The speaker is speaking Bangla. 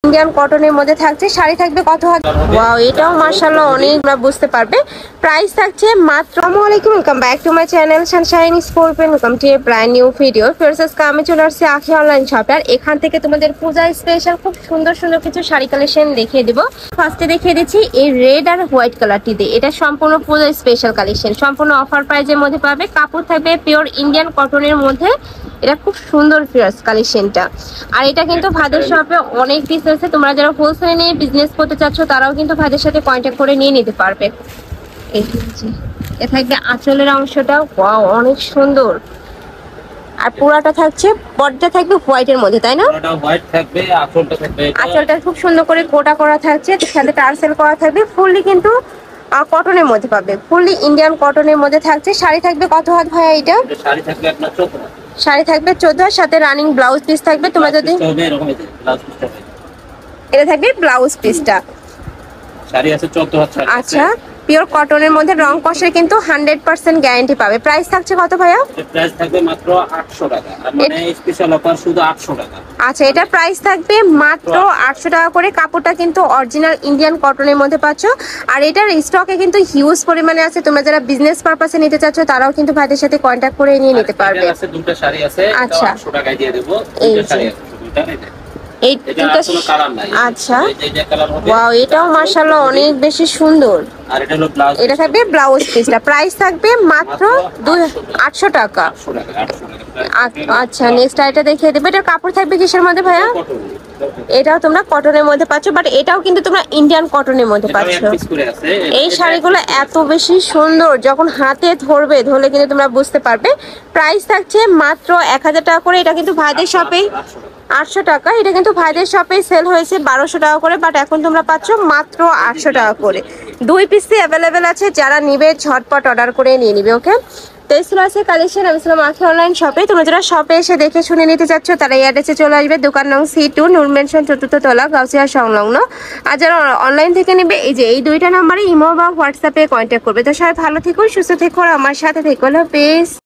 ইন্ডিয়ান কটনের মধ্যে থাকছে, শাড়ি থাকবে কত হাজার। ওয়াও, এটাও মাশাআল্লাহ অনেক বুঝতে পারবে। প্রাইস থাকছে মাত্র। আসসালামু আলাইকুম, welcome back to my channel Sunshine School Pen. Welcome to a brand new video. First আজকে আমি চলে আসছি আখি অনলাইন শপে, আর এখান থেকে তোমাদের পূজা স্পেশাল খুব সুন্দর সুন্দর কিছু শাড়ি কালেকশন দেখিয়ে দিব। ফার্স্টে দেখিয়ে দিচ্ছি এই রেড আর হোয়াইট কালারটি দিয়ে, এটা সম্পূর্ণ পূজা স্পেশাল কালেকশন, সম্পূর্ণ অফার প্রাইজের মধ্যে পাবে। কাপড় থাকবে পিওর ইন্ডিয়ান কটনের মধ্যে, এটা খুব সুন্দর ফিয়ার্স কালেকশনটা। আর এটা কিন্তু ভাইদের শপে অনেক পিস আছে, তোমরা যারা হোলসেলে নিয়ে বিজনেস করতে চাচ্ছ তারাও কিন্তু ভাইদের সাথে কন্ট্যাক্ট করে নিয়ে নিতে পারবে। এ থাকবে আঁচলের অংশটা, ওয়াও অনেক সুন্দর। আর পুরাটা থাকছে, বডিটা থাকবে হোয়াইটের মধ্যে, তাই না? পুরোটা হোয়াইট থাকবে, আঁচলটা থাকবে, আঁচলটা খুব সুন্দর করে কোটা করা থাকছে, সাথে টার্সেল করা থাকবে। ফুললি কিন্তু কটনের মধ্যে পাবে, ফুললি ইন্ডিয়ান কটনের মধ্যে থাকছে। শাড়ি থাকবে কত হাত ভাইয়া এটা? শাড়ি থাকবে আপনার 14 হাত। শাড়ি থাকবে 14 হাত, সাথে রানিং ব্লাউজ পিস থাকবে। তোমরা যদি এটা থাকবে ব্লাউজ পিসটা, শাড়ি আছে 14 হাত শাড়ি। আচ্ছা, পিওর কটনের মধ্যে রং কষের কিন্তু 100% গ্যারান্টি পাবে। প্রাইস থাকছে কত ভাইয়া? প্রাইস থাকবে মাত্র 800 টাকা, আর মানে স্পেশাল অফার শুধু 800 টাকা। আচ্ছা, এটা প্রাইস থাকবে মাত্র 800 টাকা করে। কাপড়টা কিন্তু অরিজিনাল ইন্ডিয়ান কটনের মধ্যে পাচ্ছ, আর এটার স্টকে কিন্তু হিউজ পরিমাণে আছে। তোমরা যারা বিজনেস পারপাসে নিতে চাচ্ছ তারাও কিন্তু ভাইদের সাথে কন্ট্যাক্ট করে নিয়ে নিতে পারবে। আছে দুটো শাড়ি আছে, আচ্ছা 800 টাকায় দিয়ে দেব। দুটো শাড়ি আছে, দুটো এই দুটো কোনো কালার নাই। আচ্ছা, এই যে কালার হবে। ওয়াও, এটাও মাশাআল্লাহ অনেক বেশি সুন্দর। আর এটা হলো ব্লাউজ, এটা থাকবে ব্লাউজ পিসটা। প্রাইস থাকবে মাত্র 800 টাকা। 800 টাকা। আচ্ছা, নেক্সট আইটা দেখিয়ে দেবে। এটা কাপড় থাকবে কিসের মধ্যে ভাইয়া? এটাও তোমরা কটনের মধ্যে পাচ্ছ, বাট এটাও কিন্তু তোমরা ইন্ডিয়ান কটনের মধ্যে পাচ্ছ। এই শাড়িগুলো এত বেশি সুন্দর, যখন হাতে ধরলে কিন্তু তোমরা বুঝতে পারবে। প্রাইস থাকছে মাত্র 1000 টাকা করে। এটা কিন্তু ভাইদের শপে 800 টাকা, এটা কিন্তু ভাইদের শপে সেল হয়েছে 1200 টাকা করে, বাট এখন তোমরা পাচ্ছ মাত্র 800 টাকা করে। 2 পিসই অ্যাভেলেবেল আছে, যারা নিবে ঝটপট অর্ডার করে নিয়ে নিবে। ওকে, তো এই ছিল আছে কালেকশন। আমি ছিলাম আখি অনলাইন শপে। তোমরা যারা শপে এসে দেখে শুনে নিতে চাচ্ছ তারা এই অ্যাড্রেসে চলে আসবে, দোকান নং C2, নূর মেনশন 4th তলা, গাউসিয়া সংলগ্ন। আর যারা অনলাইন থেকে নেবে এই যে এই দুইটা নাম্বারে ইমো বা হোয়াটসঅ্যাপে কন্ট্যাক্ট করবে। তো সবাই ভালো থেকো, সুস্থ থেকো, আর আমার সাথে থেকো। Hello pace.